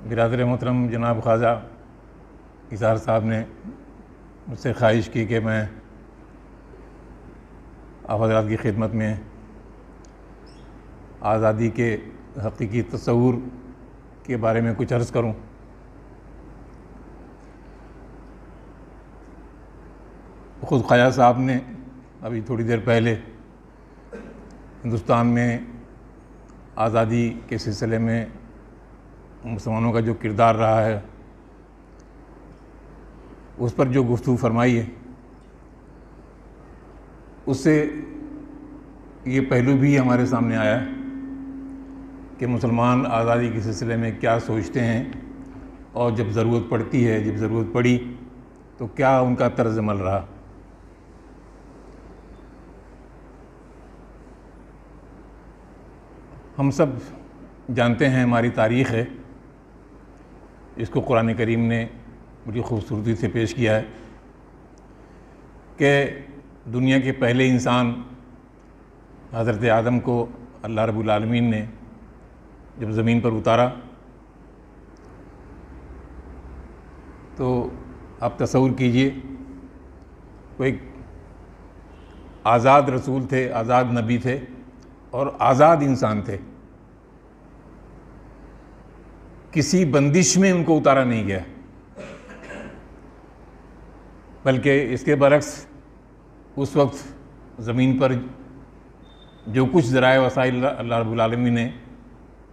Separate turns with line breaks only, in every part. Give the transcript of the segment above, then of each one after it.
बिरादर मोहतरम जनाब ख्वाजा इज़हार साहब ने मुझसे ख्वाहिश की कि मैं आप हज़रात की खिदमत में आज़ादी के हकीकी तस्वुर के बारे में कुछ अर्ज़ करूं। ख़ुद ख्वाजा साहब ने अभी थोड़ी देर पहले हिंदुस्तान में आज़ादी के सिलसिले में मुसलमानों का जो किरदार रहा है उस पर जो गुफ्तगू फरमाई है, उससे ये पहलू भी हमारे सामने आया कि मुसलमान आज़ादी के सिलसिले में क्या सोचते हैं और जब ज़रूरत पड़ती है, जब ज़रूरत पड़ी तो क्या उनका तर्ज़ अमल रहा। हम सब जानते हैं, हमारी तारीख़ है, इसको कुरान करीम ने बड़ी ख़ूबसूरती से पेश किया है कि दुनिया के पहले इंसान हज़रत आदम को अल्लाह रब्बुल आलमीन ने जब ज़मीन पर उतारा तो आप तसव्वुर कीजिए, वो एक आज़ाद रसूल थे, आज़ाद नबी थे और आज़ाद इंसान थे। किसी बंदिश में उनको उतारा नहीं गया, बल्कि इसके बरक्स उस वक्त ज़मीन पर जो कुछ ज़राए वसाइल अल्लाह रब्बुल आलमीन ने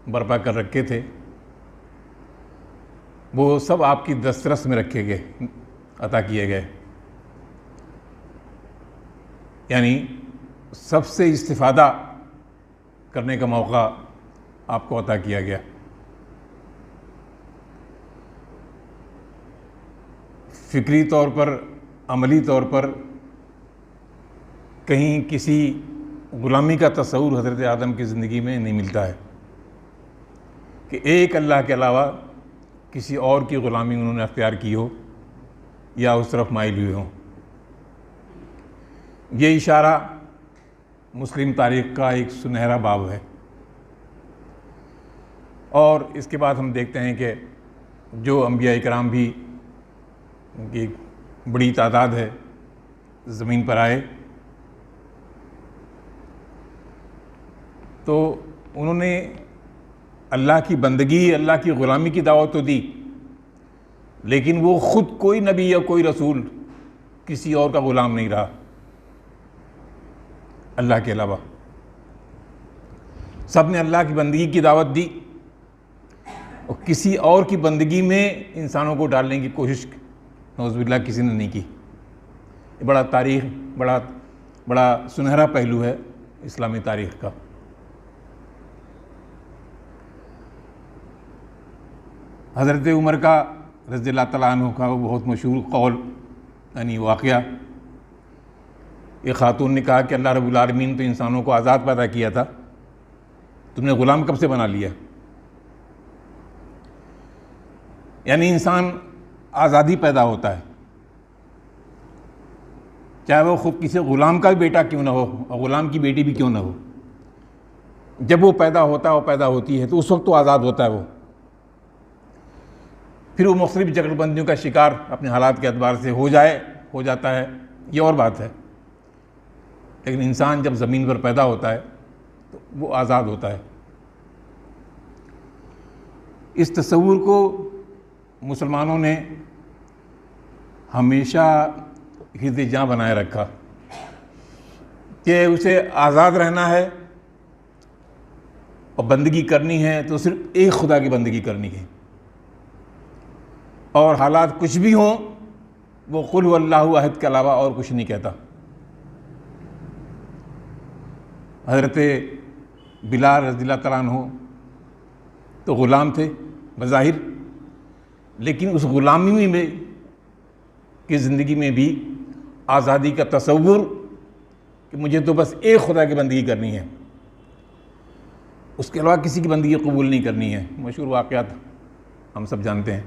बर्पा कर रखे थे वो सब आपकी दस्तरस में रखे गए, अता किए गए। यानी सबसे इस्तिफ़ादा करने का मौका आपको अता किया गया। फ़िक्री तौर पर, अमली तौर पर कहीं किसी ग़ुलामी का तस्वुर हज़रत आदम की ज़िंदगी में नहीं मिलता है कि एक अल्लाह के अलावा किसी और की ग़ुलामी उन्होंने अख्तियार की हो या उस तरफ माइल हुए हों। ये इशारा मुस्लिम तारीख़ का एक सुनहरा बाब है। और इसके बाद हम देखते हैं कि जो अंबिया इकराम भी, उनकी एक बड़ी तादाद है, ज़मीन पर आए तो उन्होंने अल्लाह की बंदगी, अल्लाह की ग़ुलामी की दावत तो दी, लेकिन वो ख़ुद कोई नबी या कोई रसूल किसी और का ग़ुलाम नहीं रहा अल्लाह के अलावा। सब ने अल्लाह की बंदगी की दावत दी और किसी और की बंदगी में इंसानों को डालने की कोशिश नौज़ुबिल्लाह किसी ने नहीं की। ये बड़ा तारीख़, बड़ा सुनहरा पहलू है इस्लामी तारीख़ का। हज़रत उमर का रज़ियल्लाहु तआला अन्हु का वो बहुत मशहूर कौल, यानी वाक़या, एक ख़ातून ने कहा कि अल्लाह रब्बुल आलमीन तो इंसानों को आज़ाद पैदा किया था, तुमने ग़ुलाम कब से बना लिया। यानी इंसान आज़ादी पैदा होता है, चाहे वो ख़ुद किसी ग़ुलाम का भी बेटा क्यों ना हो और ग़ुलाम की बेटी भी क्यों ना हो। जब वो पैदा होता है और पैदा होती है तो उस वक्त तो आज़ाद होता है वो। फिर वो मुख्तलिफ़ जगड़बंदियों का शिकार अपने हालात के अतबार से हो जाता है, ये और बात है। लेकिन इंसान जब ज़मीन पर पैदा होता है तो वो आज़ाद होता है। इस तस्वुर को मुसलमानों ने हमेशा हिज़्ज़-ए-जाँ बनाए रखा कि उसे आज़ाद रहना है और बंदगी करनी है तो सिर्फ़ एक खुदा की बंदगी करनी है, और हालात कुछ भी हों वो कुल हुवल्लाहु अहद के अलावा और कुछ नहीं कहता। हज़रत बिलाल रज़ियल्लाहु तआला अन्हु तो ग़ुलाम थे बज़ाहिर, लेकिन उस ग़ुलामी में की ज़िंदगी में भी आज़ादी का तसव्वुर कि मुझे तो बस एक खुदा की बंदगी करनी है, उसके अलावा किसी की बंदगी कबूल नहीं करनी है। मशहूर वाक़यात हम सब जानते हैं,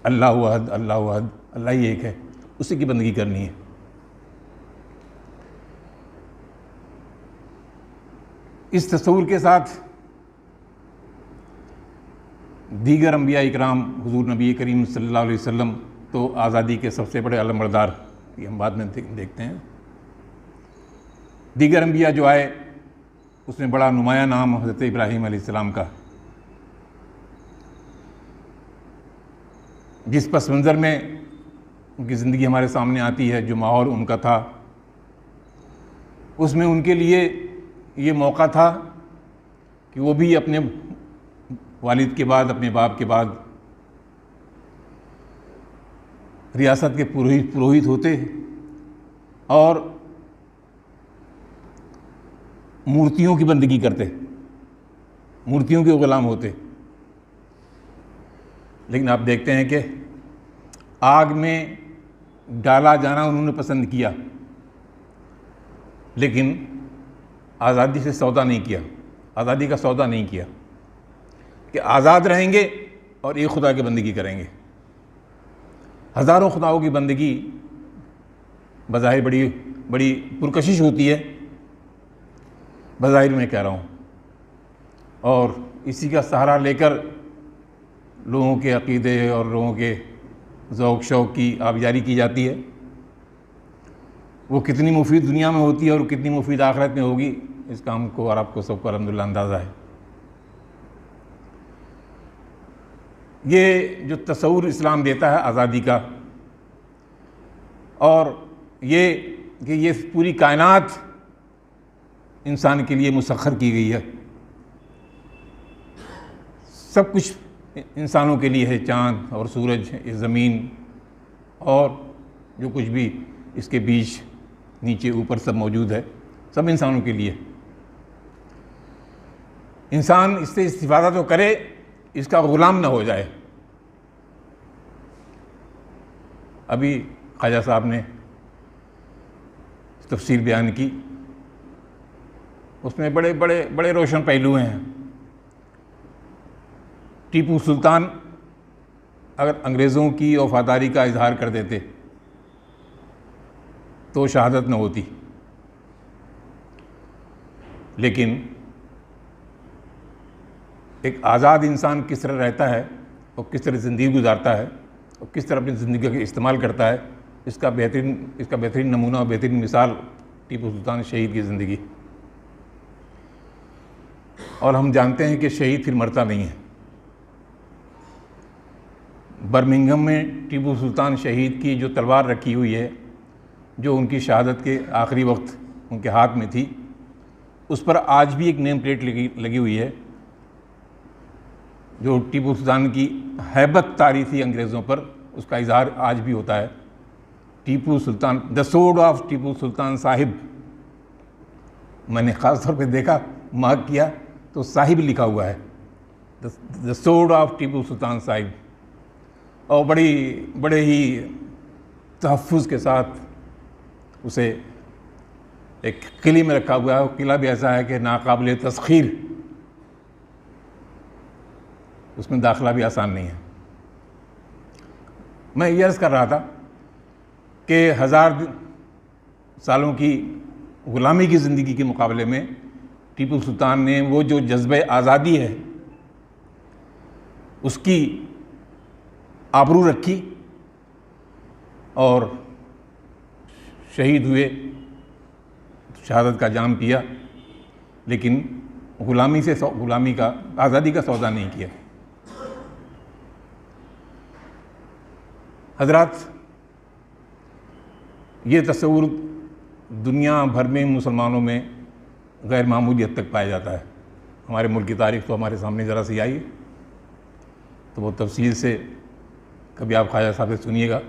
अल्लाहु अहद, अल्लाहु अहद, अल्लाह ही एक है, उसी की बंदगी करनी है। इस तस्वुर के साथ दीगर अंबिया इकराम हुजूर नबी करीम सल्लल्लाहु अलैहि वसल्लम तो आज़ादी के सबसे बड़े अलमबरदार, ये हम बाद में देखते हैं। दीगर अंबिया जो आए उसमें बड़ा नुमाया नाम हज़रत इब्राहीम अलैहिस्सलाम का, जिस पस मंज़र में उनकी ज़िंदगी हमारे सामने आती है, जो माहौल उनका था, उसमें उनके लिए ये मौका था कि वो भी अपने वालिद के बाद, अपने बाप के बाद रियासत के पुरोहित होते और मूर्तियों की बंदगी करते, मूर्तियों के गुलाम होते। लेकिन आप देखते हैं कि आग में डाला जाना उन्होंने पसंद किया, लेकिन आज़ादी से सौदा नहीं किया, आज़ादी का सौदा नहीं किया कि आज़ाद रहेंगे और एक खुदा की बंदगी करेंगे। हज़ारों खुदाओं की बंदगी बज़ाहिर बड़ी पुरकशिश होती है, बज़ाहिर मैं कह रहा हूँ, और इसी का सहारा लेकर लोगों के अक़ीदे और लोगों के ज़ौक़ शौक़ की आबयारी की जाती है। वो कितनी मुफीद दुनिया में होती है और कितनी मुफीद आखिरत में होगी, इसका हमको और आपको सबको अल्हम्दुलिल्लाह अंदाज़ा है। ये जो तस्वुर इस्लाम देता है आज़ादी का, और ये कि ये पूरी कायनात इंसान के लिए मुसख्खर की गई है, सब कुछ इंसानों के लिए है, चाँद और सूरज, ये ज़मीन और जो कुछ भी इसके बीच नीचे ऊपर सब मौजूद है, सब इंसानों के लिए। इंसान इससे इस्तिफ़ादा तो करे, इसका ग़ुलाम ना हो जाए। अभी ख्वाजा साहब ने तफसीर बयान की, उसमें बड़े बड़े बड़े रोशन पहलू हैं। टीपू सुल्तान अगर अंग्रेज़ों की वफ़ादारी का इजहार कर देते तो शहादत न होती, लेकिन एक आज़ाद इंसान किस तरह रहता है और किस तरह ज़िंदगी गुजारता है और किस तरह अपनी ज़िंदगी का इस्तेमाल करता है, इसका बेहतरीन नमूना और बेहतरीन मिसाल टीपू सुल्तान शहीद की ज़िंदगी। और हम जानते हैं कि शहीद फिर मरता नहीं है। बर्मिंघम में टीपू सुल्तान शहीद की जो तलवार रखी हुई है, जो उनकी शहादत के आखिरी वक्त उनके हाथ में थी, उस पर आज भी एक नेम प्लेट लगी हुई है, जो टीपू सुल्तान की हैबत तारी थी अंग्रेज़ों पर, उसका इजहार आज भी होता है। Tipu Sultan, the sword of Tipu Sultan Sahib. मैंने ख़ास तौर पे देखा, मार्क किया तो साहिब लिखा हुआ है, the sword of Tipu Sultan Sahib, और बड़े ही तहफ़्फ़ुज़ के साथ उसे एक किले में रखा हुआ है। किला भी ऐसा है कि नाकाबिल तस्खीर, उसमें दाखिला भी आसान नहीं है। मैं ये अर्ज़ कर रहा था कि 1000 सालों की ग़ुलामी की ज़िंदगी के मुकाबले में टीपू सुल्तान ने वो जो जज्बे आज़ादी है उसकी आबरू रखी और शहीद हुए, शहादत का जाम पिया, लेकिन ग़ुलामी का, आज़ादी का सौदा नहीं किया। हज़रात, ये तस्वुर दुनिया भर में मुसलमानों में गैर मामूली हद तक पाया जाता है। हमारे मुल्क की तारीख़ तो हमारे सामने ज़रा सी आई, तो वो तफसील से कभी आप ख्वाजा साहब से सुनिएगा।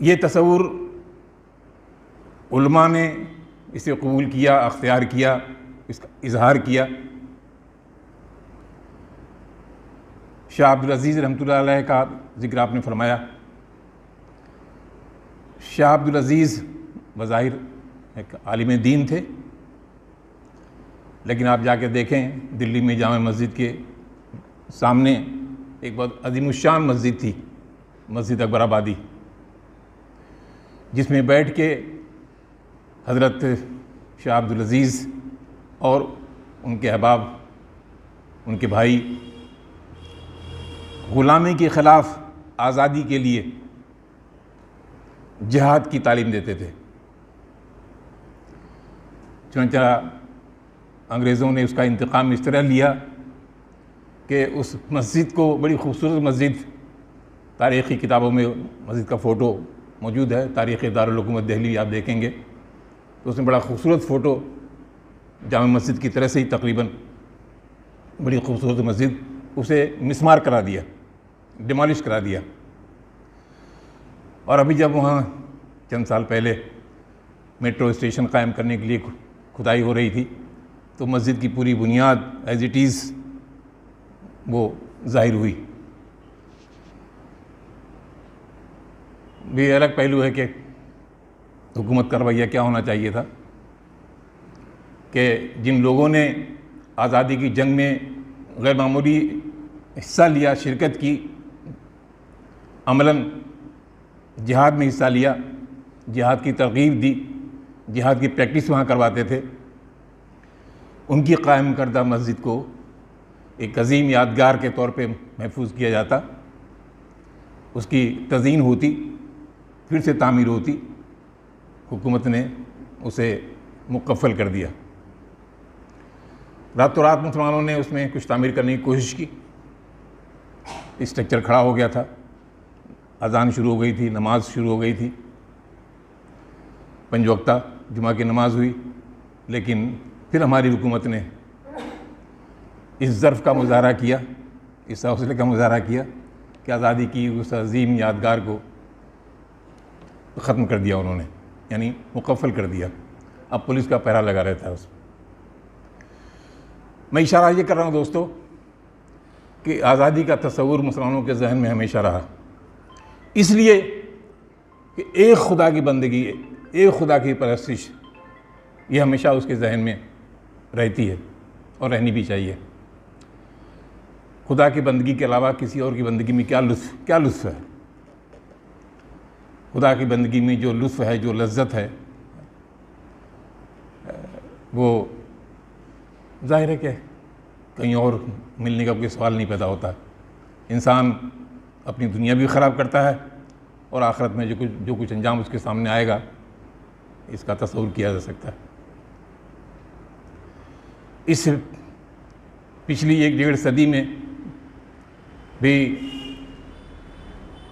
ये तस्वुर उलमा ने इसे कबूल किया, अख्तियार किया, इसका इजहार किया। शाह अब्दुल अज़ीज़ रहमतुल्लाह अलैह का ज़िक्र आपने फरमाया। शाह अब्दुल अज़ीज़ बज़ाहिर एक आलिम दीन थे, लेकिन आप जाके देखें दिल्ली में जामा मस्जिद के सामने एक बहुत अज़ीमुश्शान मस्जिद थी, मस्जिद अकबराबादी, जिसमें बैठ के हज़रत शाह अब्दुल अज़ीज़ और उनके अहबाब उनके भाई ग़ुलामी के ख़िलाफ़ आज़ादी के लिए जिहाद की तालीम देते थे। चुनांचे अंग्रेज़ों ने उसका इंतकाम इस तरह लिया कि उस मस्जिद को, बड़ी खूबसूरत मस्जिद, तारीख़ी किताबों में मस्जिद का फ़ोटो मौजूद है, तारीख़ दारुल हुकूमत दिल्ली आप देखेंगे तो उसमें बड़ा खूबसूरत फ़ोटो जामा मस्जिद की तरह से ही तकरीबन बड़ी खूबसूरत मस्जिद, उसे मिसमार करा दिया, डिमॉलिश करा दिया। और अभी जब वहाँ चंद साल पहले मेट्रो स्टेशन कायम करने के लिए खुदाई हो रही थी तो मस्जिद की पूरी बुनियाद एज इट इज़ वो ज़ाहिर हुई। भी अलग पहलू है कि हुकूमत का रवैया क्या होना चाहिए था कि जिन लोगों ने आज़ादी की जंग में गैर मामूली हिस्सा लिया, शिरकत की, अमलन जिहाद में हिस्सा लिया, जिहाद की तरगीब दी, जिहाद की प्रैक्टिस वहाँ करवाते थे, उनकी कायम करदा मस्जिद को एक अजीम यादगार के तौर पे महफूज किया जाता, उसकी तज़ीन होती, फिर से तामीर होती। हुकूमत ने उसे मुकफ़ल कर दिया। रातों रात मुसलमानों ने उसमें कुछ तामीर करने की कोशिश की, स्ट्रक्चर खड़ा हो गया था, अज़ान शुरू हो गई थी, नमाज शुरू हो गई थी, 5 वक्ता जुमा की नमाज हुई। लेकिन फिर हमारी हुकूमत ने इस ज़र्फ़ का मुज़ाहरा किया, इस हौसले का मुज़ाहरा किया कि आज़ादी की उस अजीम यादगार को ख़त्म कर दिया उन्होंने, यानी मुकफ़ल कर दिया। अब पुलिस का पहरा लगा रहता है उसमें। मैं इशारा ये कर रहा हूँ दोस्तों कि आज़ादी का तस्वुर मुसलमानों के जहन में हमेशा रहा, इसलिए कि एक खुदा की बंदगी, एक खुदा की परस्तिश, ये हमेशा उसके जहन में रहती है और रहनी भी चाहिए। खुदा की बंदगी के अलावा किसी और की बंदगी में क्या लुत्फ़ है? खुदा की बंदगी में जो लुत्फ़ है, जो लज्जत है, वो ज़ाहिर है कि कहीं और मिलने का कोई सवाल नहीं पैदा होता। इंसान अपनी दुनिया भी ख़राब करता है और आखिरत में जो कुछ अंजाम उसके सामने आएगा, इसका तस्वुर किया जा सकता है। इस पिछली 1-1.5 सदी में भी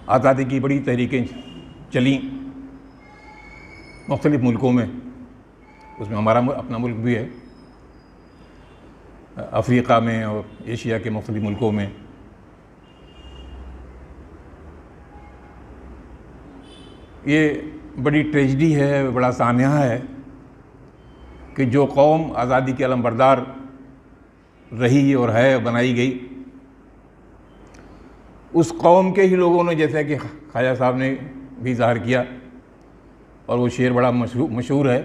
आज़ादी की बड़ी तहरीकें चली मुख्तलिफ़ मुल्कों में, उसमें हमारा अपना मुल्क भी है, अफ्रीका में और एशिया के मुख्तलिफ़ मुल्कों में। ये बड़ी ट्रेजेडी है, बड़ा सान्या है कि जो कौम आज़ादी के अलमबरदार रही और है, बनाई गई, उस कौम के ही लोगों ने, जैसे कि ख्वाजा साहब ने भी ज़ाहिर किया और वो शेर बड़ा मशहूर है,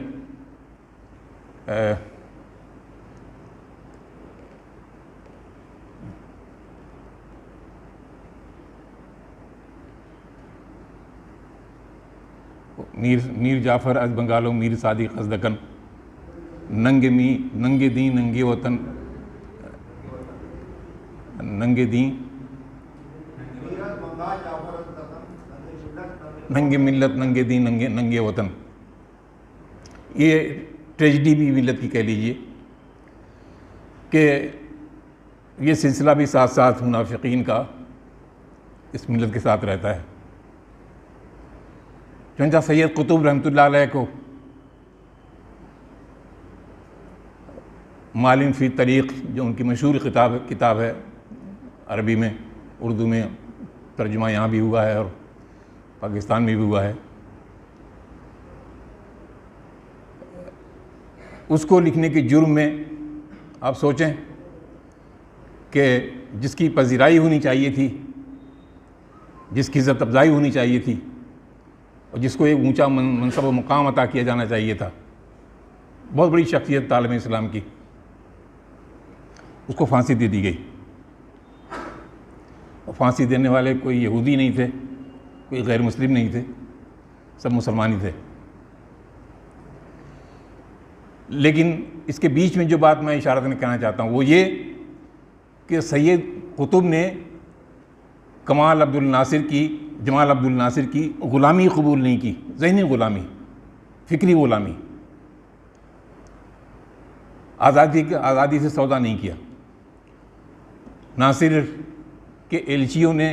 मीर जाफ़र अज बंगालो मीर सादिक अज दकन, नंगे दी नंगे वतन, नंगे दी नंगे मिल्लत, नंगे दी नंगे वतन। ये ट्रेजेडी भी मिल्लत की कह लीजिए कि ये सिलसिला भी साथ साथ मुनाफिकीन का इस मिल्लत के साथ रहता है। चुनांचे सैयद कुतुब रहमतुल्लाह अलैह को मालिम फ़ी तरीक़, जो उनकी मशहूर किताब है, अरबी में, उर्दू में तर्जुमा यहाँ भी हुआ है और पाकिस्तान में भी हुआ है, उसको लिखने के जुर्म में आप सोचें कि जिसकी पजीराई होनी चाहिए थी, जिसकी इज़्ज़त अफ़ज़ाई होनी चाहिए थी और जिसको एक ऊंचा मनसब व मुकाम अता किया जाना चाहिए था, बहुत बड़ी शख्सियत तालिब इस्लाम की, उसको फांसी दे दी गई। और फांसी देने वाले कोई यहूदी नहीं थे, कोई गैर मुस्लिम नहीं थे, सब मुसलमान ही थे। लेकिन इसके बीच में जो बात मैं इशारतन कहना चाहता हूँ वो ये कि सैयद कुतुब ने जमाल अब्दुल नासिर की ग़ुलामी कबूल नहीं की, ज़हनी ग़ुलामी, फ़िक्री ग़ुलामी, आज़ादी से सौदा नहीं किया। नासिर के एलचियों ने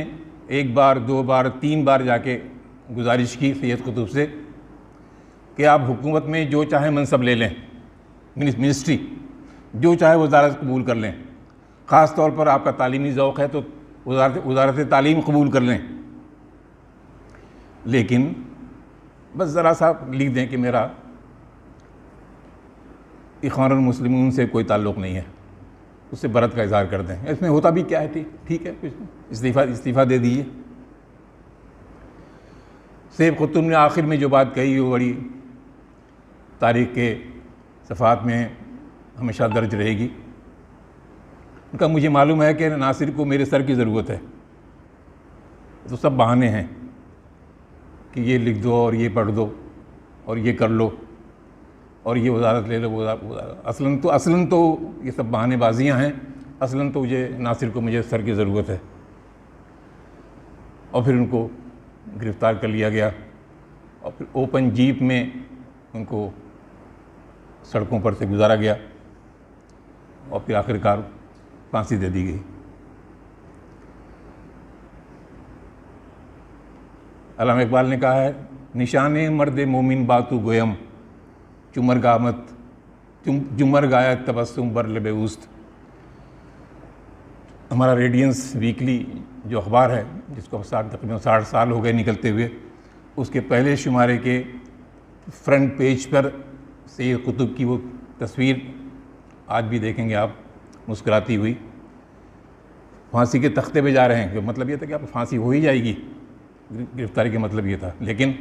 1 बार 2 बार 3 बार जाके गुजारिश की सैयद कुतुब से कि आप हुकूमत में जो चाहे मनसब ले लें, मिनिस्ट्री जो चाहे वजारत कबूल कर लें, ख़ास तौर पर आपका तालीमी ज़ौक़ है तो वजारत तालीम कबूल कर लें, लेकिन बस ज़रा सा लिख दें कि मेरा इख़वानुल मुस्लिमीन से कोई ताल्लुक़ नहीं है, उससे बरत का इज़हार कर दें। इसमें होता भी क्या है, ठीक है, कुछ इस्तीफ़ा दे दीजिए। सैयद कुतुब ने आखिर में जो बात कही वो बड़ी तारीख़ के सफ़ात में हमेशा दर्ज रहेगी। उनका मुझे मालूम है कि नासिर को मेरे सर की ज़रूरत है, तो सब बहाने हैं कि ये लिख दो और ये पढ़ दो और ये कर लो और ये वजारत ले लो, असलन तो ये सब बहानेबाजियाँ हैं। असलन तो नासिर को मुझे सर की ज़रूरत है। और फिर उनको गिरफ़्तार कर लिया गया और फिर ओपन जीप में उनको सड़कों पर से गुजारा गया और फिर आखिरकार फांसी दे दी गई। अल्लामा इकबाल ने कहा है, निशाने मर्द मोमिन बातू गोयम, जुमर गायत तबस्सुम बर लबे उस्त। हमारा रेडियंस वीकली जो अखबार है, जिसको तकरीबन 60 साल हो गए निकलते हुए, उसके पहले शुमारे के फ्रंट पेज पर सैयद कुतुब की वो तस्वीर आज भी देखेंगे आप, मुस्कुराती हुई फांसी के तख्ते पे जा रहे हैं। मतलब ये था कि आप फांसी हो ही जाएगी, गिरफ्तारी का मतलब ये था, लेकिन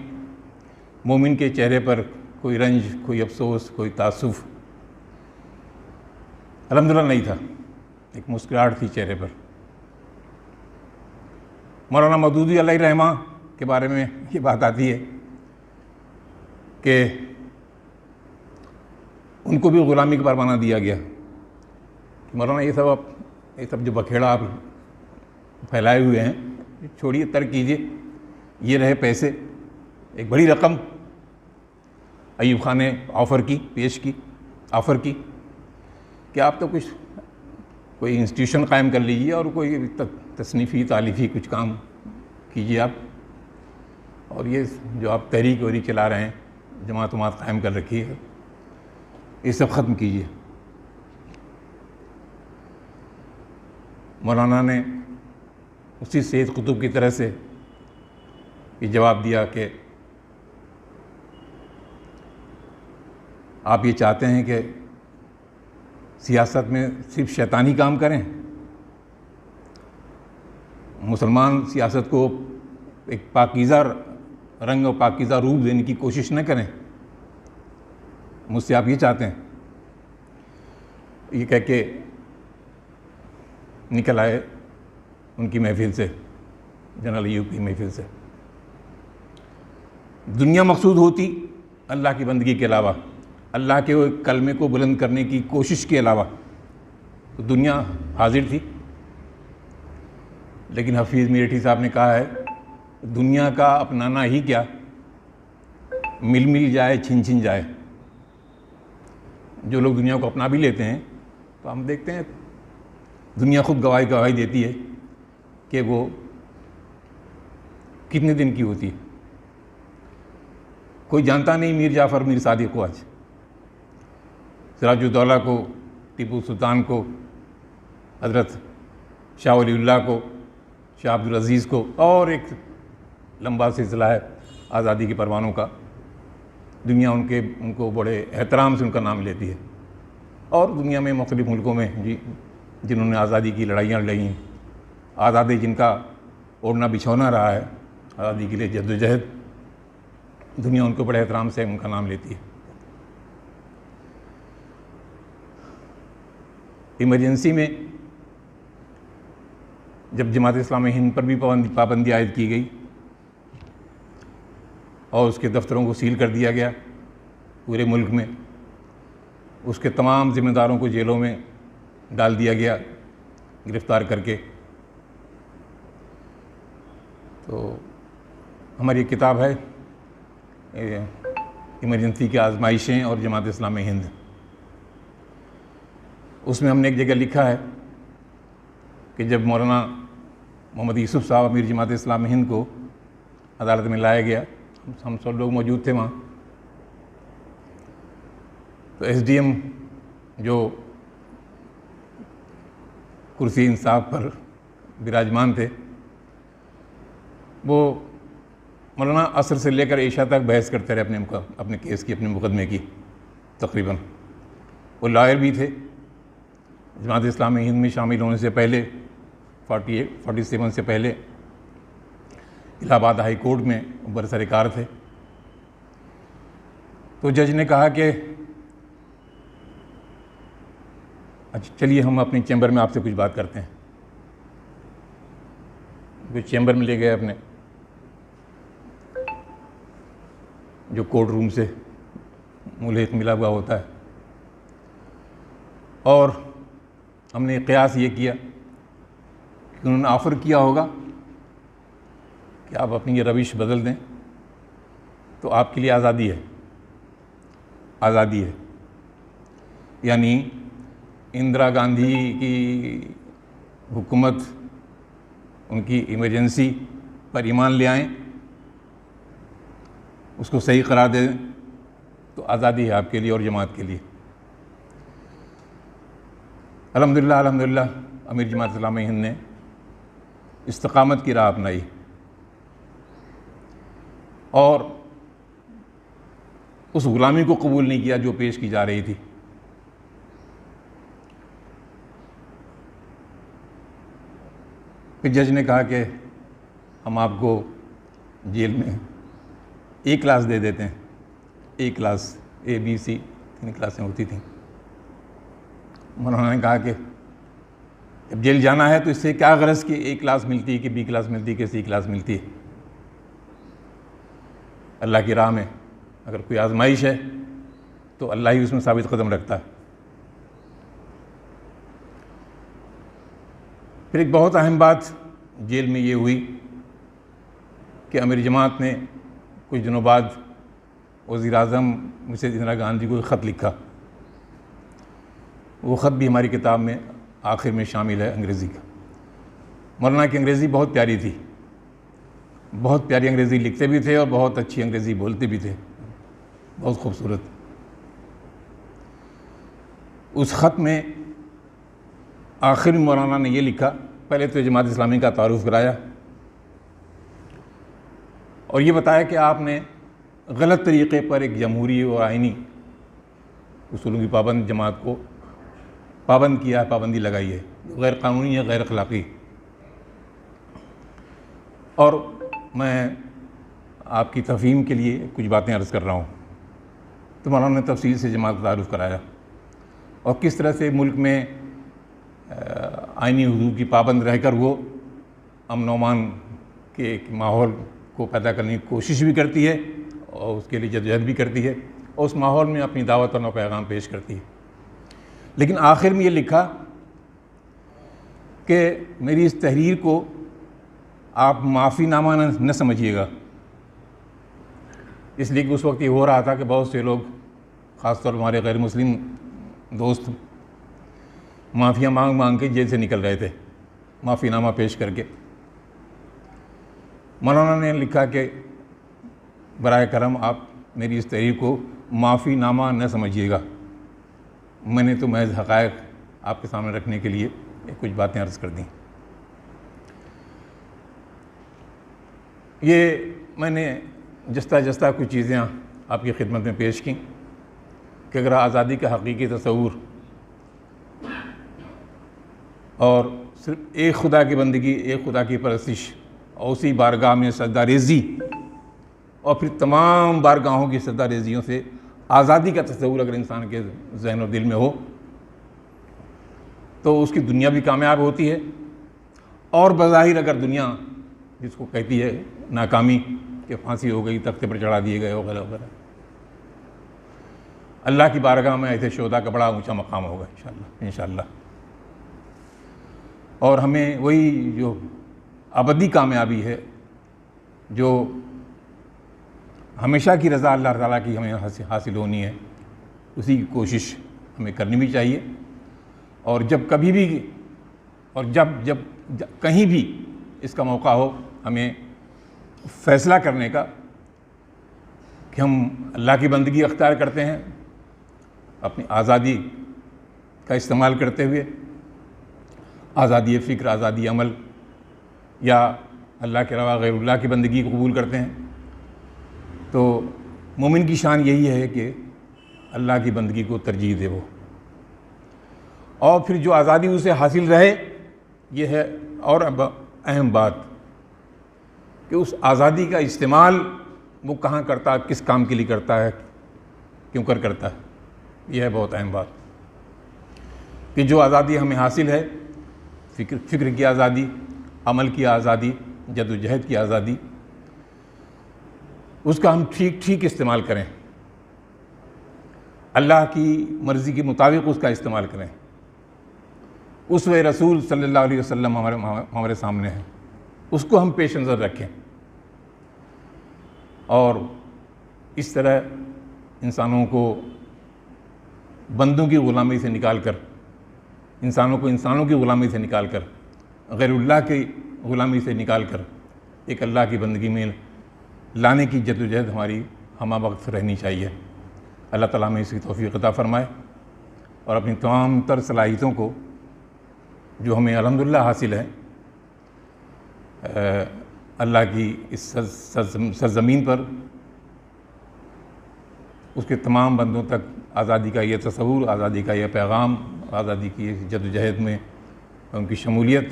मोमिन के चेहरे पर कोई रंज, कोई अफसोस, कोई तासुफ अल्हम्दुलिल्लाह नहीं था, एक मुस्कुराहट थी चेहरे पर। मौलाना मौदूदी अलैहि रहमा के बारे में ये बात आती है कि उनको भी ग़ुलामी का परवाना दिया गया। मौलाना ये सब जो बखेड़ा आप फैलाए हुए हैं छोड़िए, तर्क कीजिए। ये रहे पैसे, एक बड़ी रकम अयूब खान ने ऑफ़र की कि आप तो कोई इंस्टीट्यूशन कायम कर लीजिए और कोई तसनीफ़ी तालीफ़ी कुछ काम कीजिए आप, और ये जो आप तहरीक वहरीक चला रहे हैं, जमात कायम कर रखी है, ये सब ख़त्म कीजिए। मौलाना ने उसी सैयद कुतुब की तरह से ये जवाब दिया कि आप ये चाहते हैं कि सियासत में सिर्फ शैतानी काम करें, मुसलमान सियासत को एक पाकीज़ा रंग और पाकीज़ा रूप देने की कोशिश न करें, मुझसे आप ये चाहते हैं? ये कह के निकल आए उनकी महफिल से, जनरल अय्यूब की महफिल से। दुनिया मकसूद होती अल्लाह की बंदगी के अलावा, अल्लाह के कलमे को बुलंद करने की कोशिश के अलावा, तो दुनिया हाजिर थी। लेकिन हफीज़ मीरठी साहब ने कहा है, दुनिया का अपनाना ही क्या, मिल मिल जाए छिन छिन जाए। जो लोग दुनिया को अपना भी लेते हैं तो हम देखते हैं दुनिया खुद गवाही देती है कि वो कितने दिन की होती है। कोई जानता नहीं मीर जाफ़र मीर सादिक को, आज सिराजुद्दौला को, टीपू सुल्तान को, हज़रत शाह वलीउल्लाह को, शाह अब्दुल अज़ीज़ को, और एक लंबा सिलसिला है आज़ादी के परवानों का। दुनिया उनको बड़े एहतराम से उनका नाम लेती है। और दुनिया में मुख्तलिफ़ मुल्कों में जिन्होंने आज़ादी की लड़ाइयाँ लड़ी, आज़ादी जिनका ओढ़ना बिछौना रहा है, आज़ादी के लिए जद्दोजहद, दुनिया उनको बड़े एहतराम से उनका नाम लेती है। इमरजेंसी में जब जमात इस्लामी हिंद पर भी पाबंदी आयद की गई और उसके दफ्तरों को सील कर दिया गया पूरे मुल्क में, उसके तमाम ज़िम्मेदारों को जेलों में डाल दिया गया, गिरफ़्तार करके। तो हमारी एक किताब है इमरजेंसी की आजमाइशें और जमात इस्लामी हिंद, उसमें हमने एक जगह लिखा है कि जब मौलाना मोहम्मद यूसुफ साहब अमीर जमात इस्लामी हिंद को अदालत में लाया गया, हम सब लोग मौजूद थे वहाँ, तो एसडीएम जो कुर्सी इंसाफ पर विराजमान थे, वो मौलाना असर से लेकर ईशा तक बहस करते रहे अपने केस की, अपने मुकदमे की। तकरीबन वो लॉयर भी थे, जमात इस्लामी हिंद में शामिल होने से पहले 47 से पहले इलाहाबाद हाई कोर्ट में बरसरकार थे। तो जज ने कहा कि अच्छा चलिए हम अपनी चैम्बर में आपसे कुछ बात करते हैं। कुछ चैम्बर में ले गए अपने, जो कोर्ट रूम से मुल्हिक मिला हुआ होता है, और हमने क़यास ये किया कि उन्होंने ऑफ़र किया होगा कि आप अपनी ये रविश बदल दें तो आपके लिए आज़ादी है, आज़ादी है। यानी इंदिरा गांधी की हुकूमत, उनकी इमरजेंसी पर ईमान ले आएँ, उसको सही करार दे दें तो आज़ादी है आपके लिए और जमात के लिए। अल्हम्दुलिल्लाह अल्हम्दुलिल्लाह अमीर जमात इस्लामी हिंद ने इस्तिक़ामत की राह अपनाई और उस ग़ुलामी को कबूल नहीं किया जो पेश की जा रही थी। फिर जज ने कहा कि हम आपको जेल में एक क्लास दे देते हैं, एक क्लास ABC 3 क्लासें होती थीं। उन्होंने कहा कि जब जेल जाना है तो इससे क्या गरज कि A क्लास मिलती है कि B क्लास मिलती है कि C क्लास मिलती है। अल्लाह की राह में अगर कोई आजमाइश है तो अल्लाह ही उसमें साबित कदम रखता है। फिर एक बहुत अहम बात जेल में ये हुई कि अमीर जमात ने कुछ दिनों बाद वज़ीर-ए-आज़म मिसेस इंदिरा गांधी को ख़त लिखा। वो ख़त भी हमारी किताब में आखिर में शामिल है, अंग्रेज़ी का। मौलाना की अंग्रेज़ी बहुत प्यारी थी, बहुत प्यारी अंग्रेज़ी लिखते भी थे और बहुत अच्छी अंग्रेज़ी बोलते भी थे, बहुत खूबसूरत। उस ख़त में आखिर में मौलाना ने ये लिखा, पहले तो जमात इस्लामी का तारुफ़ कराया और ये बताया कि आपने गलत तरीक़े पर एक जमहूरी और आइनी उसूलों की पाबंद जमात को पाबंद किया है, पाबंदी लगाई है, गैर कानूनी है, गैर अखलाक़ी। और मैं आपकी तफ़हीम के लिए कुछ बातें अर्ज़ कर रहा हूँ। तो मौलाना ने तफसील से जमात का तारुफ़ कराया और किस तरह से मुल्क में आइनी हुदूद की पाबंद रहकर वो अमन व अमान के एक माहौल को पैदा करने की कोशिश भी करती है और उसके लिए जद्दोजहद भी करती है और उस माहौल में अपनी दावत और पैगाम पेश करती है। लेकिन आखिर में ये लिखा कि मेरी इस तहरीर को आप माफ़ीनामा न समझिएगा, इसलिए कि उस वक्त ये हो रहा था कि बहुत से लोग, ख़ासतौर पर हमारे गैर मुस्लिम दोस्त, माफ़िया मांग मांग के जेल से निकल रहे थे माफ़ीनामा पेश करके। मौलाना ने लिखा कि बराए करम आप मेरी इस तहरीर को माफ़ीनामा न समझिएगा, मैंने तो महज हक़ाइक़ आपके सामने रखने के लिए कुछ बातें अर्ज़ कर दी। ये मैंने जस्ता जस्ता कुछ चीज़ें आपकी खिदमत में पेश की कि अगर आज़ादी का हकीकी तसव्वुर और सिर्फ एक खुदा की बंदगी, एक खुदा की परस्तिश और उसी बारगाह में सजदा रेज़ी और फिर तमाम बारगाहों की सजदा रेज़ियों से आज़ादी का तसव्वुर अगर इंसान के ज़हन और दिल में हो तो उसकी दुनिया भी कामयाब होती है और बज़ाहिर अगर दुनिया जिसको कहती है नाकामी कि फांसी हो गई, तख्ते पर चढ़ा दिए गए वगैरह वगैरह, अल्लाह की बारगाह में ऐसे शोदा का बड़ा ऊंचा मकाम होगा इंशाअल्लाह इंशाअल्लाह। और हमें वही जो अबदी कामयाबी है, जो हमेशा की रज़ा अल्लाह ताला की हमें हासिल होनी है, उसी की कोशिश हमें करनी भी चाहिए। और जब कभी भी और जब कहीं भी इसका मौका हो, हमें फ़ैसला करने का कि हम अल्लाह की बंदगी अख्तियार करते हैं, अपनी आज़ादी का इस्तेमाल करते हुए, आज़ादी फ़िक्र, आज़ादी अमल, या अल्लाह के अलावा गैरुल्लाह की बंदगी को कबूल करते हैं। तो मोमिन की शान यही है कि अल्लाह की बंदगी को तरजीह दे वो, और फिर जो आज़ादी उसे हासिल रहे, ये है और अब अहम बात कि उस आज़ादी का इस्तेमाल वो कहाँ करता है, किस काम के लिए करता है, क्यों कर करता है। यह है बहुत अहम बात कि जो आज़ादी हमें हासिल है, फ़िक्र की आज़ादी, अमल की आज़ादी, जद्दोजहद की आज़ादी, उसका हम ठीक इस्तेमाल करें, अल्लाह की मर्ज़ी के मुताबिक उसका इस्तेमाल करें। उसवे रसूल सल्लल्लाहु अलैहि वसल्लम हमारे सामने है, उसको हम पेश नज़र रखें, और इस तरह इंसानों को बंदों की ग़ुलामी से निकाल कर, इंसानों को इंसानों की ग़ुलामी से निकाल कर, गैरुल्लाह की ग़ुलामी से निकाल कर एक अल्लाह की बंदगी में लाने की जद्दोजहद हमारी हमा वक्त रहनी चाहिए। अल्लाह ताला हमें इसकी तौफ़ीक़ अता फ़रमाए और अपनी तमाम तर सलाहियतों को जो हमें अल्हम्दुलिल्लाह हासिल है, अल्लाह की इस सरज़मीन पर उसके तमाम बंदों तक आज़ादी का यह तसव्वुर, आज़ादी का यह पैगाम, आज़ादी की जद्दोजहद में उनकी शमूलियत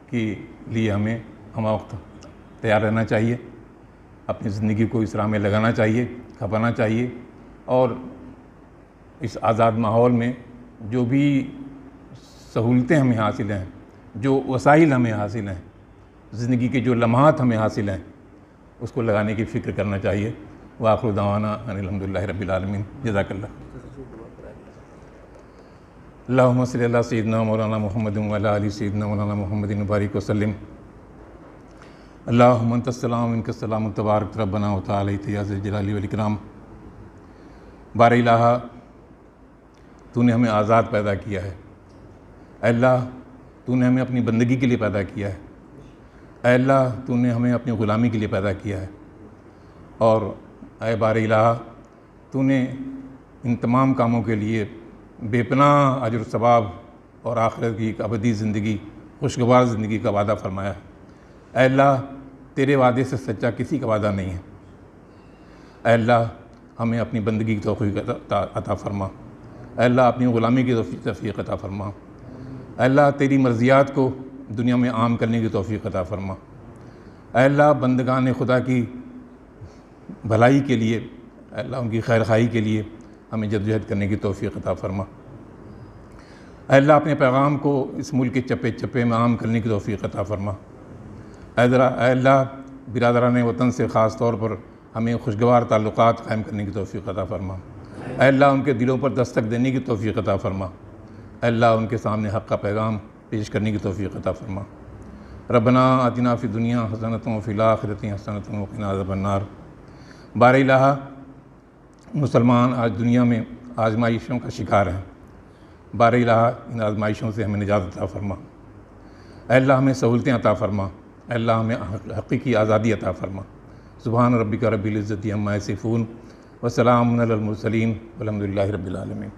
के लिए हमें हमा वक्त तैयार रहना चाहिए, अपनी ज़िंदगी को इस राह में लगाना चाहिए, खपाना चाहिए, और इस आज़ाद माहौल में जो भी सहूलतें हमें हासिल हैं, जो वसाइल हमें हासिल हैं, ज़िंदगी के जो लम्हात हमें हासिल हैं, उसको लगाने की फ़िक्र करना चाहिए। व आखिर दावाना अल्हम्दुलिल्लाहि रब्बिल आलमीन। जज़ाकल्लाह। अल्लाहुम्मा सल्लि अला सय्यिदिना मौलाना मुहम्मदिन व अला आलि सय्यिदिना मौलाना मुहम्मदिन बारिक व सल्लिम। अल्लाहुम्मा अंतस्सलाम मिनकस्सलाम तबारक रब्बना व तआला या ज़ल जलाली वल इकराम। बार इलाहा, तूने हमें आज़ाद पैदा किया है। अल्लाह, तूने हमें अपनी बंदगी के लिए पैदा किया है। अल्लाह, तूने हमें अपनी ग़ुलामी के लिए पैदा किया है। और ऐ बार इलाहा, तूने इन तमाम कामों के लिए बेपनाह अजर सवाब और आखिरत की एक अबदी ज़िंदगी, खुशगवार ज़िंदगी का वादा फ़रमाया है। अल्लाह, तेरे वादे से सच्चा किसी का वादा नहीं है। अल्लाह, हमें अपनी बंदगी की तौफ़ीक़ अता फ़रमा। अल्लाह, अपनी ग़ुलामी की तौफ़ीक़ अता फ़रमा। अल्लाह, तेरी मर्ज़ियात को दुनिया में आम करने की तौफ़ीक़ अता फ़रमा। अल्लाह, बंदगान खुदा की भलाई के लिए, अल्लाह उनकी खैर खाही के लिए हमें जद्दोजहद करने की तौफ़ीक़ अता फ़रमा। अल्लाह, अपने पैगाम को इस मुल्क के चप्पे चप्पे में आम करने की तौफ़ीक़ अता फ़रमा। अल्लाह, बिरादरान वतन से ख़ास तौर पर हमें खुशगवार ताल्लुक़ात क़ायम करने की तौफ़ीक़ अता फ़रमा। अल्लाह, उनके दिलों पर दस्तक देने की तौफ़ीक़ अता फ़रमा। अल्लाह, उनके सामने हक़ का पैगाम पेश करने की तौफ़ीक़ अता फ़रमा। रब्बना आतिना फ़िद दुनिया हसनतन व फ़िल आखिरति हसनतन व क़िना अज़ाबन्नार। बार इलाहा, मुसलमान आज दुनिया में आज़माइशों का शिकार हैं। बार इलाहा, इन आज़माइशों से हमें निजात अता फ़रमा। अल्लाह, हमें सहूलतें अता फ़रमा। अल्लाह, हमें हक़ीक़ी आज़ादी अता फ़रमा। सुबहान रब्बिका रब्बिल इज़्ज़ति अम्मा यसिफ़ून व सलामुन अलल मुरसलीन वल्हम्दुलिल्लाहि रब्बिल आलमीन।